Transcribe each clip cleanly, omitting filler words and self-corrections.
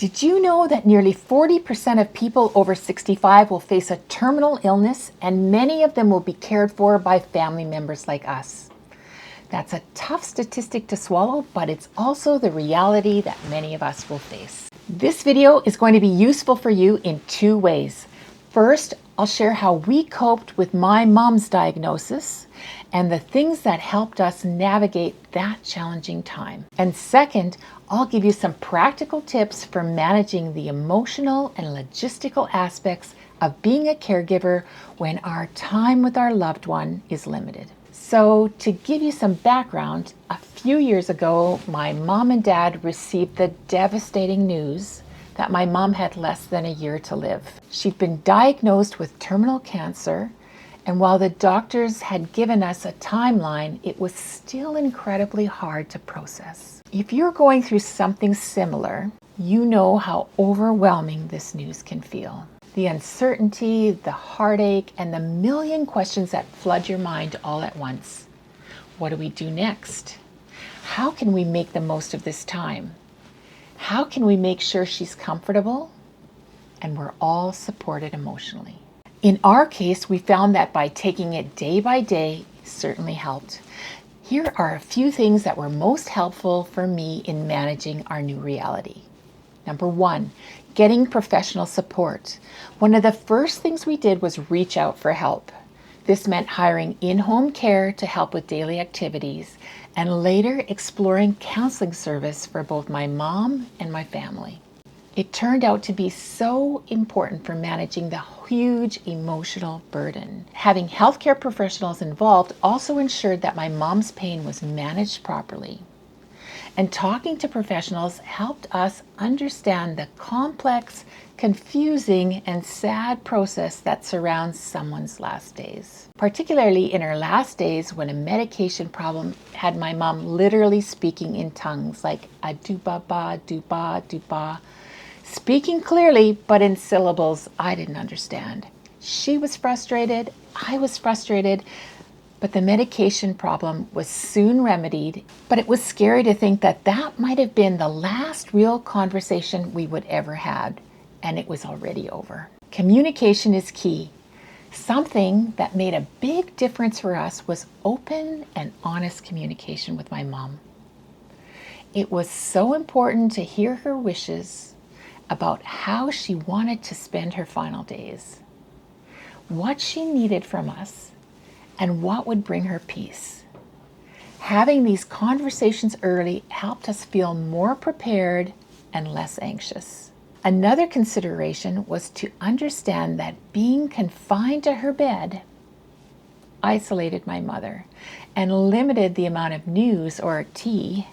Did you know that nearly 40% of people over 65 will face a terminal illness, and many of them will be cared for by family members like us? That's a tough statistic to swallow, but it's also the reality that many of us will face. This video is going to be useful for you in two ways. First, I'll share how we coped with my mom's diagnosis and the things that helped us navigate that challenging time. And second, I'll give you some practical tips for managing the emotional and logistical aspects of being a caregiver when our time with our loved one is limited. So to give you some background, a few years ago, my mom and dad received the devastating news that my mom had less than a year to live. She'd been diagnosed with terminal cancer, and while the doctors had given us a timeline, it was still incredibly hard to process. If you're going through something similar, you know how overwhelming this news can feel. The uncertainty, the heartache, and the million questions that flood your mind all at once. What do we do next? How can we make the most of this time? How can we make sure she's comfortable and we're all supported emotionally? In our case, we found that by taking it day by day certainly helped. Here are a few things that were most helpful for me in managing our new reality. Number one, getting professional support. One of the first things we did was reach out for help. This meant hiring in-home care to help with daily activities and later exploring counseling service for both my mom and my family. It turned out to be so important for managing the huge emotional burden. Having healthcare professionals involved also ensured that my mom's pain was managed properly. And talking to professionals helped us understand the complex, confusing, and sad process that surrounds someone's last days. Particularly in her last days when a medication problem had my mom literally speaking in tongues like a-do-ba-ba, do-ba, do-ba, speaking clearly but in syllables I didn't understand. She was frustrated, I was frustrated, but the medication problem was soon remedied. But it was scary to think that that might have been the last real conversation we would ever have, and it was already over. Communication is key. Something that made a big difference for us was open and honest communication with my mom. It was so important to hear her wishes about how she wanted to spend her final days, what she needed from us, and what would bring her peace. Having these conversations early helped us feel more prepared and less anxious. Another consideration was to understand that being confined to her bed isolated my mother and limited the amount of news or tea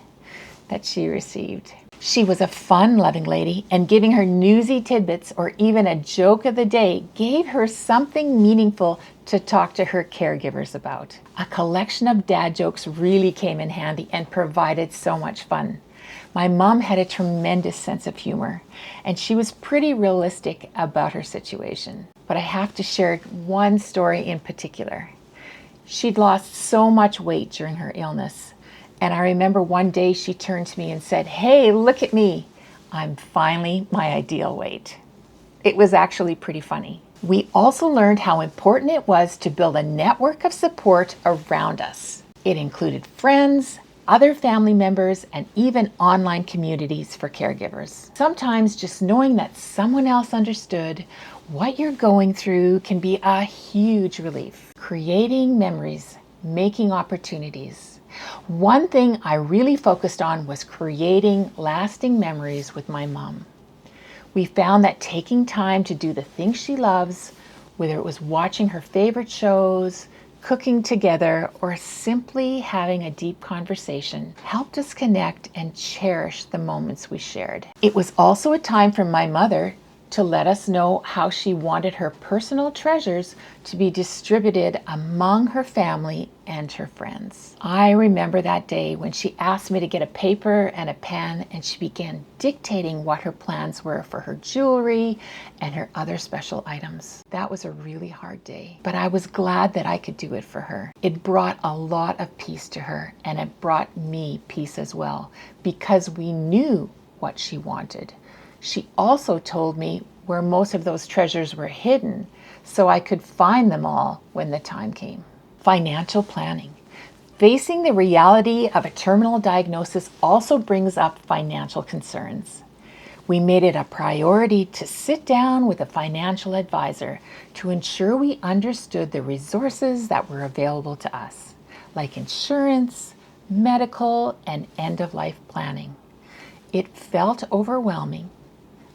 that she received. She was a fun-loving lady, and giving her newsy tidbits or even a joke of the day gave her something meaningful to talk to her caregivers about. A collection of dad jokes really came in handy and provided so much fun. My mom had a tremendous sense of humor, and she was pretty realistic about her situation. But I have to share one story in particular. She'd lost so much weight during her illness. And I remember one day she turned to me and said, "Hey, look at me. I'm finally my ideal weight." It was actually pretty funny. We also learned how important it was to build a network of support around us. It included friends, other family members, and even online communities for caregivers. Sometimes just knowing that someone else understood what you're going through can be a huge relief. Creating memories, making opportunities. One thing I really focused on was creating lasting memories with my mom. We found that taking time to do the things she loves, whether it was watching her favorite shows, cooking together, or simply having a deep conversation, helped us connect and cherish the moments we shared. It was also a time for my mother to let us know how she wanted her personal treasures to be distributed among her family and her friends. I remember that day when she asked me to get a paper and a pen, and she began dictating what her plans were for her jewelry and her other special items. That was a really hard day, but I was glad that I could do it for her. It brought a lot of peace to her, and it brought me peace as well, because we knew what she wanted. She also told me where most of those treasures were hidden so I could find them all when the time came. Financial planning. Facing the reality of a terminal diagnosis also brings up financial concerns. We made it a priority to sit down with a financial advisor to ensure we understood the resources that were available to us, like insurance, medical, and end-of-life planning. It felt overwhelming,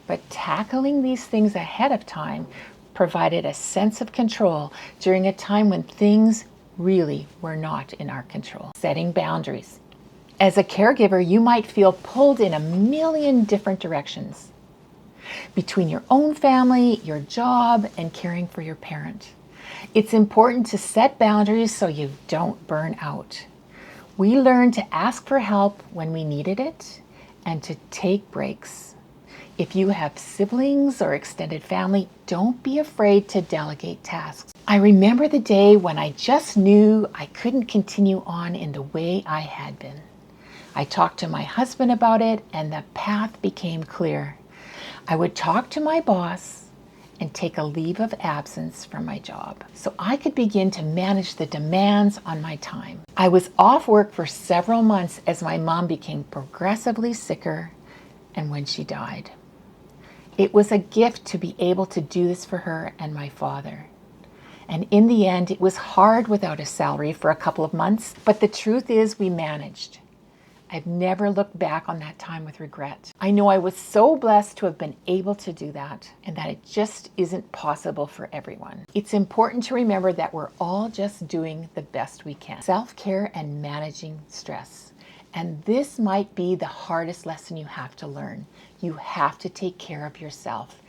but tackling these things ahead of time provided a sense of control during a time when things really were not in our control. Setting boundaries. As a caregiver, you might feel pulled in a million different directions between your own family, your job, and caring for your parent. It's important to set boundaries so you don't burn out. We learned to ask for help when we needed it and to take breaks. If you have siblings or extended family, don't be afraid to delegate tasks. I remember the day when I just knew I couldn't continue on in the way I had been. I talked to my husband about it and the path became clear. I would talk to my boss and take a leave of absence from my job so I could begin to manage the demands on my time. I was off work for several months as my mom became progressively sicker and when she died. It was a gift to be able to do this for her and my father. And in the end, it was hard without a salary for a couple of months, but the truth is we managed. I've never looked back on that time with regret. I know I was so blessed to have been able to do that and that it just isn't possible for everyone. It's important to remember that we're all just doing the best we can. Self-care and managing stress. And this might be the hardest lesson you have to learn. You have to take care of yourself.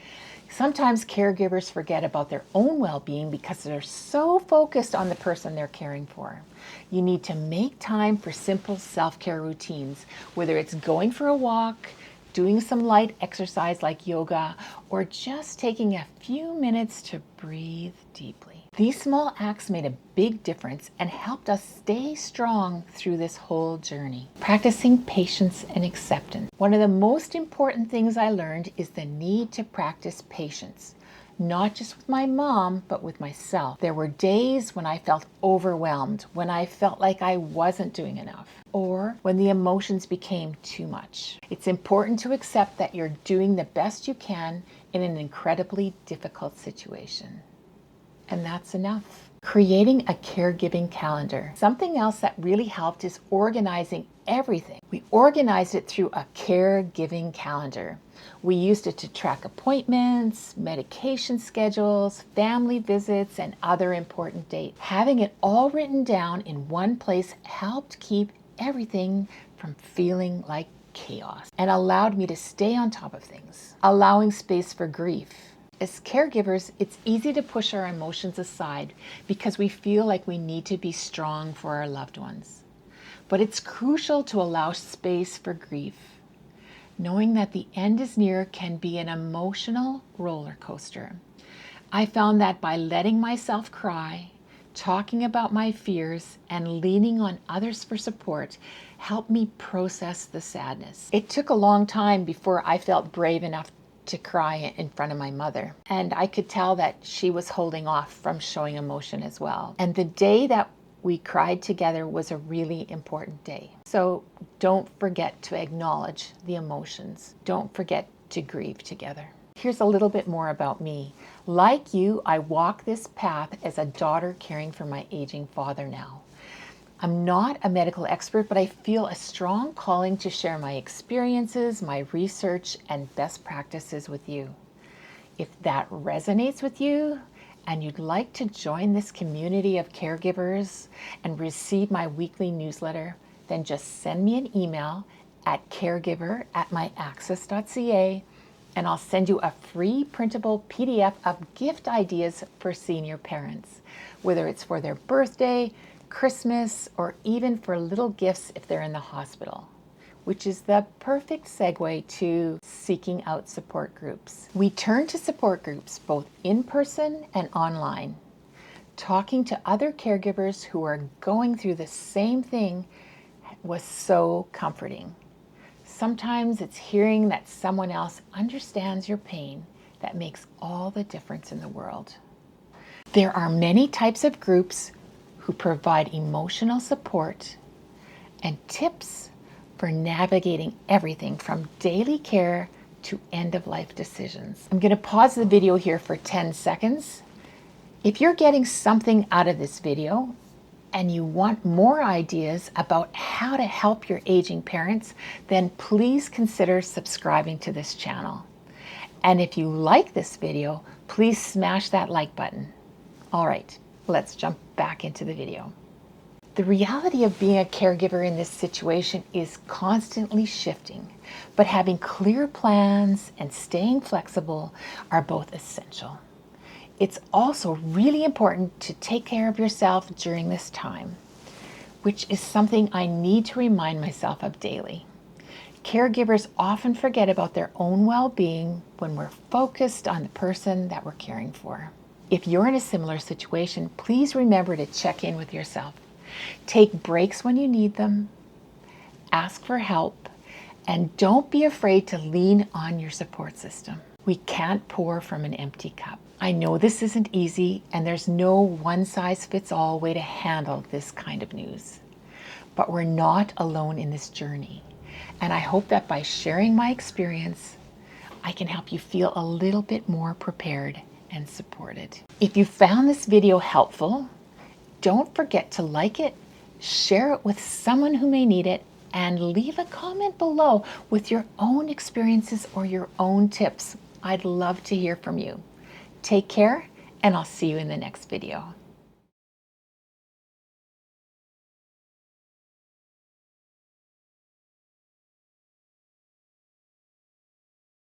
Sometimes caregivers forget about their own well-being because they're so focused on the person they're caring for. You need to make time for simple self-care routines, whether it's going for a walk, doing some light exercise like yoga, or just taking a few minutes to breathe deeply. These small acts made a big difference and helped us stay strong through this whole journey. Practicing patience and acceptance. One of the most important things I learned is the need to practice patience, not just with my mom, but with myself. There were days when I felt overwhelmed, when I felt like I wasn't doing enough, or when the emotions became too much. It's important to accept that you're doing the best you can in an incredibly difficult situation. And that's enough. Creating a caregiving calendar. Something else that really helped is organizing everything. We organized it through a caregiving calendar. We used it to track appointments, medication schedules, family visits, and other important dates. Having it all written down in one place helped keep everything from feeling like chaos and allowed me to stay on top of things. Allowing space for grief. As caregivers, it's easy to push our emotions aside because we feel like we need to be strong for our loved ones. But it's crucial to allow space for grief. Knowing that the end is near can be an emotional roller coaster. I found that by letting myself cry, talking about my fears, and leaning on others for support helped me process the sadness. It took a long time before I felt brave enough to cry in front of my mother. And I could tell that she was holding off from showing emotion as well. And the day that we cried together was a really important day. So don't forget to acknowledge the emotions. Don't forget to grieve together. Here's a little bit more about me. Like you, I walk this path as a daughter caring for my aging father now. I'm not a medical expert, but I feel a strong calling to share my experiences, my research, and best practices with you. If that resonates with you and you'd like to join this community of caregivers and receive my weekly newsletter, then just send me an email at caregiver@myaccess.ca and I'll send you a free printable PDF of gift ideas for senior parents, whether it's for their birthday, Christmas, or even for little gifts if they're in the hospital, which is the perfect segue to seeking out support groups. We turn to support groups both in person and online. Talking to other caregivers who are going through the same thing was so comforting. sometimes it's hearing that someone else understands your pain that makes all the difference in the world. There are many types of groups who provide emotional support and tips for navigating everything from daily care to end-of-life decisions. I'm going to pause the video here for 10 seconds. If you're getting something out of this video and you want more ideas about how to help your aging parents, then please consider subscribing to this channel. And if you like this video, please smash that like button. All right, let's jump back into the video. The reality of being a caregiver in this situation is constantly shifting, but having clear plans and staying flexible are both essential. It's also really important to take care of yourself during this time, which is something I need to remind myself of daily. Caregivers often forget about their own well-being when we're focused on the person that we're caring for. If you're in a similar situation, please remember to check in with yourself. Take breaks when you need them, ask for help, and don't be afraid to lean on your support system. We can't pour from an empty cup. I know this isn't easy, and there's no one-size-fits-all way to handle this kind of news. But we're not alone in this journey, and I hope that by sharing my experience, I can help you feel a little bit more prepared and supported. If you found this video helpful, don't forget to like it, share it with someone who may need it, and leave a comment below with your own experiences or your own tips. I'd love to hear from you. Take care, and I'll see you in the next video.